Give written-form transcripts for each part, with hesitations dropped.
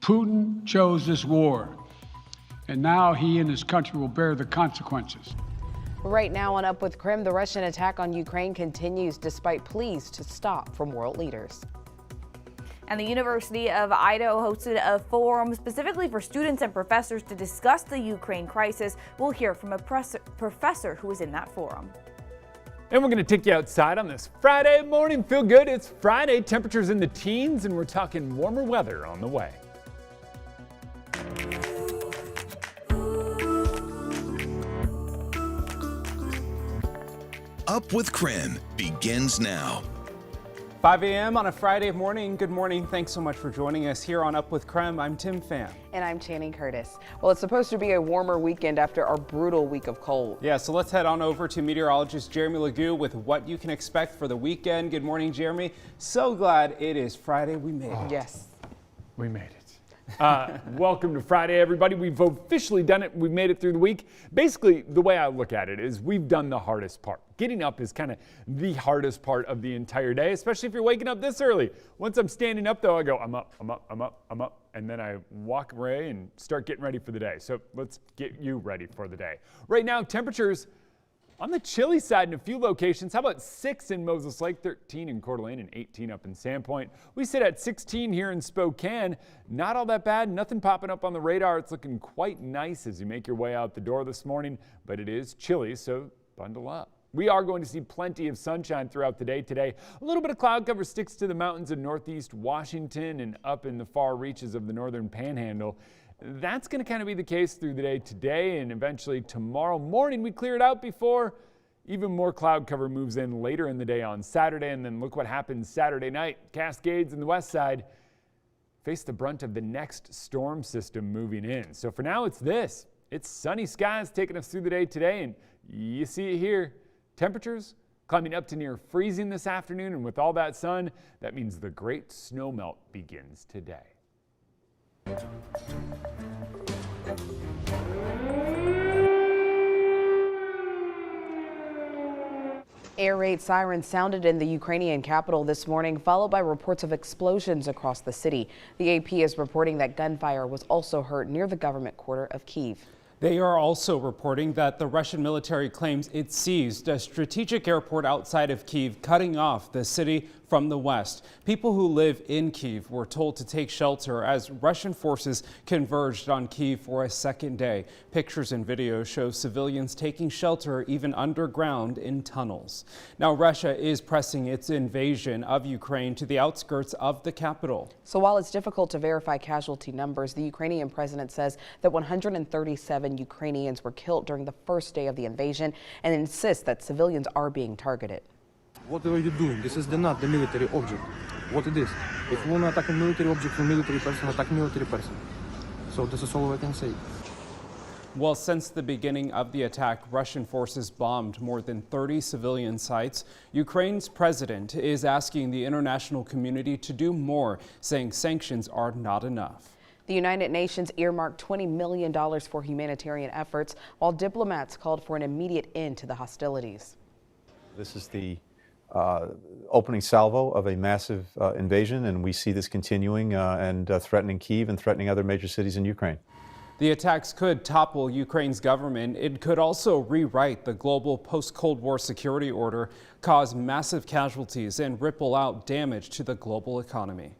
Putin chose this war, and now he and his country will bear the consequences. Right now on Up With KREM, the Russian attack on Ukraine continues despite pleas to stop from world leaders. And the University of Idaho hosted a forum specifically for students and professors to discuss the Ukraine crisis. We'll hear from a professor who was in that forum. And we're going to take you outside on this Friday morning. Feel good. It's Friday. Temperatures in the teens, and we're talking warmer weather on the way. Up with KREM begins now. 5 a.m. on a Friday morning. Good morning. Thanks so much for joining us here on Up with KREM. I'm Tim Pham. And I'm Channing Curtis. Well, it's supposed to be a warmer weekend after our brutal week of cold. Yeah, so let's head on over to meteorologist Jeremy Lagoo with what you can expect for the weekend. Good morning, Jeremy. So glad it is Friday. We made it. Yes. We made it. Welcome to Friday, everybody. We've officially done it. We've made it through the week. Basically, the way I look at it is we've done the hardest part. Getting up is kind of the hardest part of the entire day, especially if you're waking up this early. Once I'm standing up, though, I go, I'm up, I'm up, I'm up, I'm up. And then I walk away and start getting ready for the day. So let's get you ready for the day. Right now, temperatures on the chilly side in a few locations. How about 6 in Moses Lake, 13 in Coeur d'Alene, and 18 up in Sandpoint. We sit at 16 here in Spokane. Not all that bad. Nothing popping up on the radar. It's looking quite nice as you make your way out the door this morning, but it is chilly, so bundle up. We are going to see plenty of sunshine throughout the day today. A little bit of cloud cover sticks to the mountains of northeast Washington and up in the far reaches of the northern panhandle. That's going to kind of be the case through the day today, and eventually tomorrow morning we clear it out before even more cloud cover moves in later in the day on Saturday. And then look what happens Saturday night. Cascades and the west side face the brunt of the next storm system moving in. So for now, it's this. It's sunny skies taking us through the day today, and you see it here. Temperatures climbing up to near freezing this afternoon, and with all that sun, that means the great snow melt begins today. Air raid sirens sounded in the Ukrainian capital this morning, followed by reports of explosions across the city. The AP is reporting that gunfire was also heard near the government quarter of Kyiv. They are also reporting that the Russian military claims it seized a strategic airport outside of Kyiv, cutting off the city from the west. People who live in Kyiv were told to take shelter as Russian forces converged on Kyiv for a second day. Pictures and videos show civilians taking shelter even underground in tunnels. Now, Russia is pressing its invasion of Ukraine to the outskirts of the capital. So while it's difficult to verify casualty numbers, the Ukrainian president says that 137 Ukrainians were killed during the first day of the invasion and insists that civilians are being targeted. What are you doing? This is not the military object. What it is? If you want to attack a military object from military person, attack military person. So this is all I can say. Well, since the beginning of the attack, Russian forces bombed more than 30 civilian sites. Ukraine's president is asking the international community to do more, saying sanctions are not enough. The United Nations earmarked $20 million for humanitarian efforts, while diplomats called for an immediate end to the hostilities. This is the opening salvo of a massive invasion, and we see this continuing and threatening Kyiv and threatening other major cities in Ukraine. The attacks could topple Ukraine's government. It could also rewrite the global post-Cold War security order, cause massive casualties, and ripple out damage to the global economy.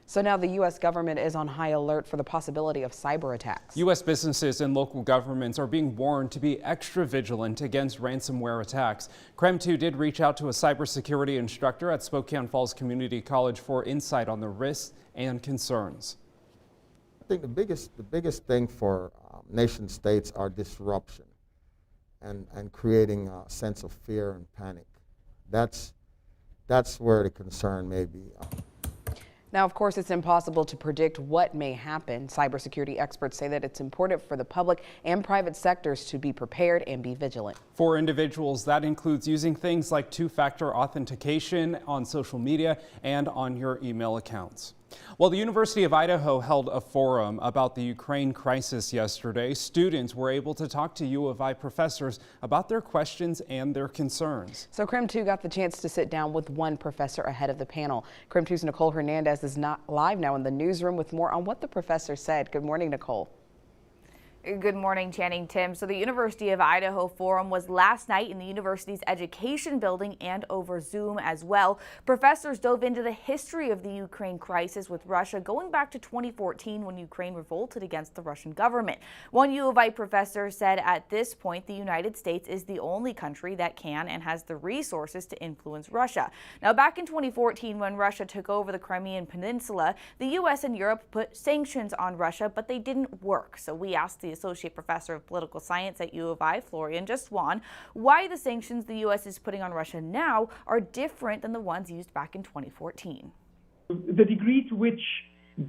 So now the U.S. government is on high alert for the possibility of cyber attacks. U.S. businesses and local governments are being warned to be extra vigilant against ransomware attacks. KREM 2 did reach out to a cybersecurity instructor at Spokane Falls Community College for insight on the risks and concerns. I think the biggest thing for nation states are disruption and creating a sense of fear and panic. That's where the concern may be. Now, of course, it's impossible to predict what may happen. Cybersecurity experts say that it's important for the public and private sectors to be prepared and be vigilant. For individuals, that includes using things like two-factor authentication on social media and on your email accounts. Well, the University of Idaho held a forum about the Ukraine crisis yesterday. Students were able to talk to U of I professors about their questions and their concerns. So KREM 2 got the chance to sit down with one professor ahead of the panel. KREM 2's Nicole Hernandez is not live now in the newsroom with more on what the professor said. Good morning, Nicole. Good morning, Channing, Tim. So the University of Idaho Forum was last night in the university's education building and over Zoom as well. Professors dove into the history of the Ukraine crisis with Russia going back to 2014 when Ukraine revolted against the Russian government. One U of I professor said at this point the United States is the only country that can and has the resources to influence Russia. Now, back in 2014 when Russia took over the Crimean Peninsula, the U.S. and Europe put sanctions on Russia, but they didn't work. So we asked the Associate Professor of Political Science at U of I, Florian Jaswan, why the sanctions the U.S. is putting on Russia now are different than the ones used back in 2014. The degree to which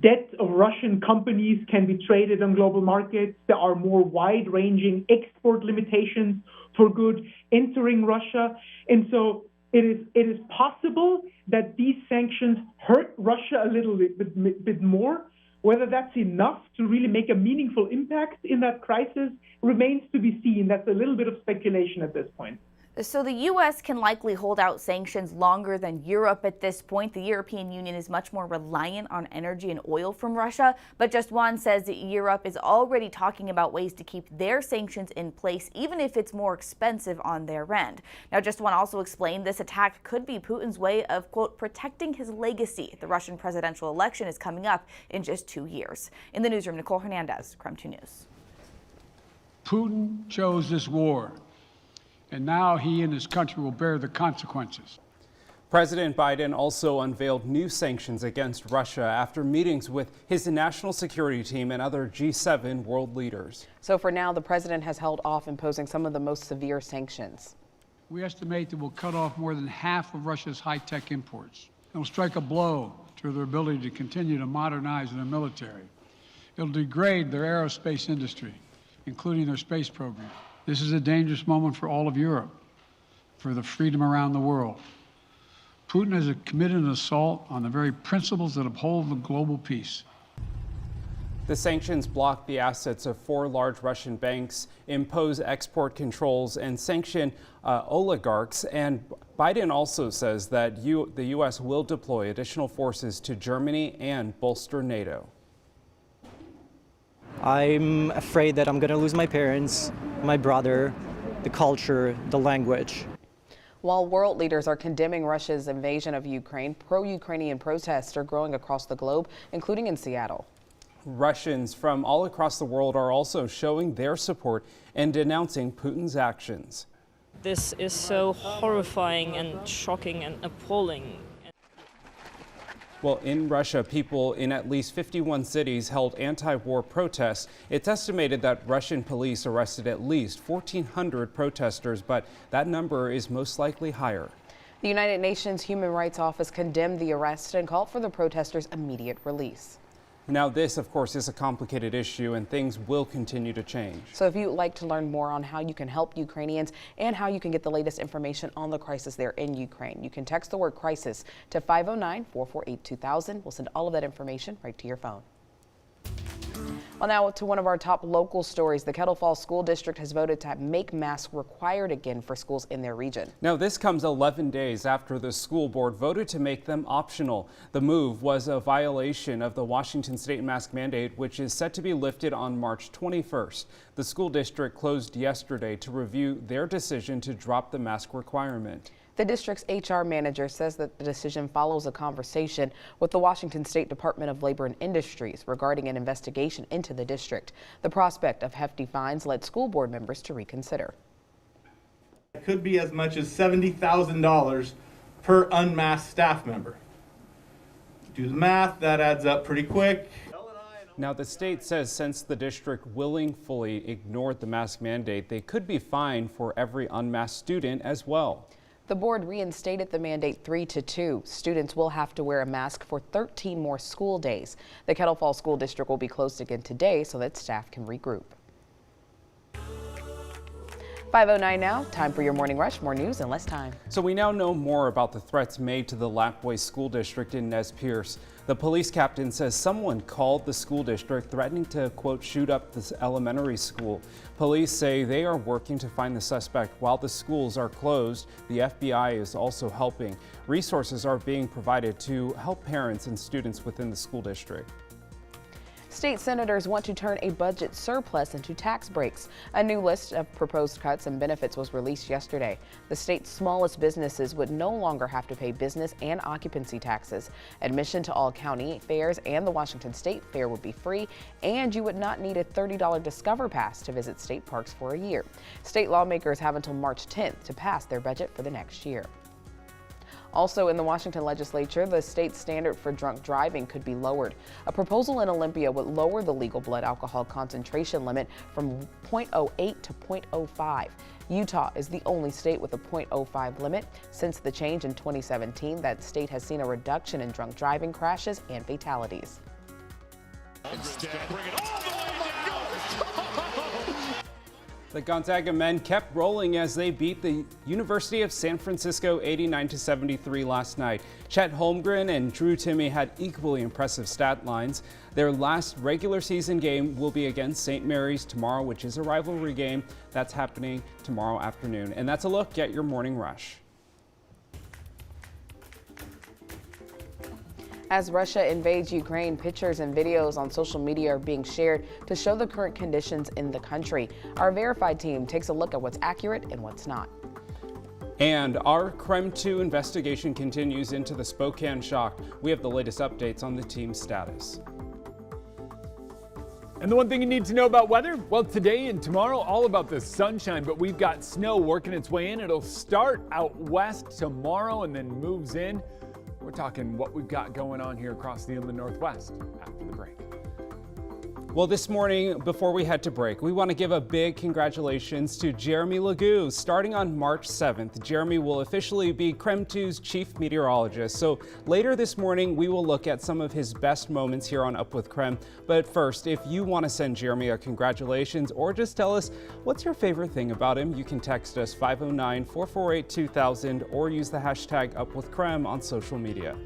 debt of Russian companies can be traded on global markets, there are more wide-ranging export limitations for goods entering Russia. And so it is possible that these sanctions hurt Russia a little bit more. Whether that's enough to really make a meaningful impact in that crisis remains to be seen. That's a little bit of speculation at this point. So the U.S. can likely hold out sanctions longer than Europe at this point. The European Union is much more reliant on energy and oil from Russia. But Jaswan says that Europe is already talking about ways to keep their sanctions in place, even if it's more expensive on their end. Now, Jaswan also explained this attack could be Putin's way of, quote, protecting his legacy. The Russian presidential election is coming up in just 2 years. In the newsroom, Nicole Hernandez, KREM 2 News. Putin chose this war, and now he and his country will bear the consequences. President Biden also unveiled new sanctions against Russia after meetings with his national security team and other G7 world leaders. So for now, the president has held off imposing some of the most severe sanctions. We estimate that we'll cut off more than half of Russia's high-tech imports. It'll strike a blow to their ability to continue to modernize their military. It'll degrade their aerospace industry, including their space program. This is a dangerous moment for all of Europe, for the freedom around the world. Putin has committed an assault on the very principles that uphold the global peace. The sanctions block the assets of 4 large Russian banks, impose export controls, and sanction oligarchs. And Biden also says that the U.S. will deploy additional forces to Germany and bolster NATO. I'm afraid that I'm going to lose my parents, my brother, the culture, the language. While world leaders are condemning Russia's invasion of Ukraine, pro-Ukrainian protests are growing across the globe, including in Seattle. Russians from all across the world are also showing their support and denouncing Putin's actions. This is so horrifying and shocking and appalling. Well, in Russia, people in at least 51 cities held anti-war protests. It's estimated that Russian police arrested at least 1,400 protesters, but that number is most likely higher. The United Nations Human Rights Office condemned the arrest and called for the protesters' immediate release. Now, this, of course, is a complicated issue and things will continue to change. So if you'd like to learn more on how you can help Ukrainians and how you can get the latest information on the crisis there in Ukraine, you can text the word crisis to 509-448-2000. We'll send all of that information right to your phone. Well, now to one of our top local stories. The Kettle Falls School District has voted to make masks required again for schools in their region. Now, this comes 11 days after the school board voted to make them optional. The move was a violation of the Washington state mask mandate, which is set to be lifted on March 21st. The school district closed yesterday to review their decision to drop the mask requirement. The district's HR manager says that the decision follows a conversation with the Washington State Department of Labor and Industries regarding an investigation into the district. The prospect of hefty fines led school board members to reconsider. It could be as much as $70,000 per unmasked staff member. Do the math, that adds up pretty quick. Now, the state says since the district willfully ignored the mask mandate, they could be fined for every unmasked student as well. The board reinstated the mandate 3-2. Students will have to wear a mask for 13 more school days. The Kettle Falls School District will be closed again today so that staff can regroup. 5:09 now. Time for your morning rush. More news in less time. So we now know more about the threats made to the Lapwai School District in Nez Perce. The police captain says someone called the school district threatening to, quote, shoot up this elementary school. Police say they are working to find the suspect while the schools are closed. The FBI is also helping. Resources are being provided to help parents and students within the school district. State senators want to turn a budget surplus into tax breaks. A new list of proposed cuts and benefits was released yesterday. The state's smallest businesses would no longer have to pay business and occupancy taxes. Admission to all county fairs and the Washington State Fair would be free, and you would not need a $30 Discover Pass to visit state parks for a year. State lawmakers have until March 10th to pass their budget for the next year. Also in the Washington legislature, the state standard for drunk driving could be lowered. A proposal in Olympia would lower the legal blood alcohol concentration limit from 0.08 to 0.05. Utah is the only state with a 0.05 limit. Since the change in 2017, that state has seen a reduction in drunk driving crashes and fatalities. The Gonzaga men kept rolling as they beat the University of San Francisco 89-73 last night. Chet Holmgren and Drew Timme had equally impressive stat lines. Their last regular season game will be against St. Mary's tomorrow, which is a rivalry game. That's happening tomorrow afternoon. And that's a look at your morning rush. As Russia invades Ukraine, pictures and videos on social media are being shared to show the current conditions in the country. Our Verified team takes a look at what's accurate and what's not. And our KREM 2 investigation continues into the Spokane shock. We have the latest updates on the team's status. And the one thing you need to know about weather? Well, today and tomorrow, all about the sunshine, but we've got snow working its way in. It'll start out west tomorrow and then moves in. We're talking what we've got going on here across the inland Northwest after the break. Well, this morning, before we head to break, we want to give a big congratulations to Jeremy Legoo. Starting on March 7th, Jeremy will officially be KREM 2's chief meteorologist. So later this morning, we will look at some of his best moments here on Up with KREM. But first, if you want to send Jeremy a congratulations or just tell us what's your favorite thing about him, you can text us 509-448-2000 or use the hashtag UpWithKREM on social media.